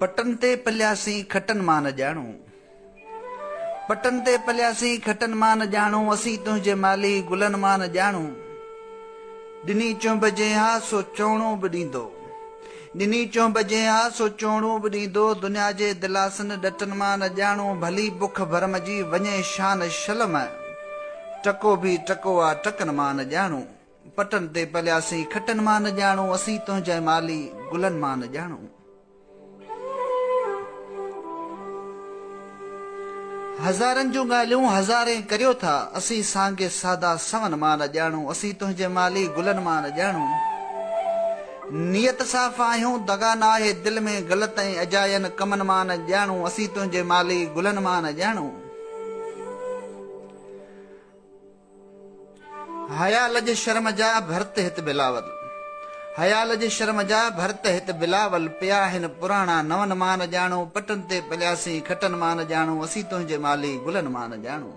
पटन ते पलियासी खटन मां न ॼाणूं, पटन ते पलियासी खटन मां न ॼाणूं, असीं तुंहिंजे माली गुलन मां न ॼाणूं। ॾिनी चुंब जे हा सो चोणो बि ॾींदो, ॾिनी चुंब जे हा सो चोणो बि ॾींदो, दुनिया जे दिलासन ॾटन मां न ॼाणूं। भली बुख भरम जी वञे शान शलम, टको बि टको आ टकन मां न ॼाणूं। पटन ते पलियासी खटन मां न ॼाणूं, असीं तुंहिंजे माली गुलन मां न ॼाणूं। हज़ारनि जूं ॻाल्हियूं हज़ारे करियो था, असीं सांगे सादा सवन मां न ॼाणूं, असीं तुंहिंजे माली गुलन मां न ॼाणूं। नियत साफ़ आहियूं दगा न आहे दिल में, ग़लत ऐं अजायन कमन मां न ॼाणूं, असीं तुंहिंजे माली गुलन मां न ॼाणूं। हयाल जे शर्म जा भरत हित बिलावल, हयाल जे शर्म जा भरत हित बिलावल, पिया आहिनि पुराणा नवन मां न ॼाणूं। पटन ते पलियासी खटन मां न ॼाणूं, असीं तुंहिंजे माली गुलन मां न ॼाणूं।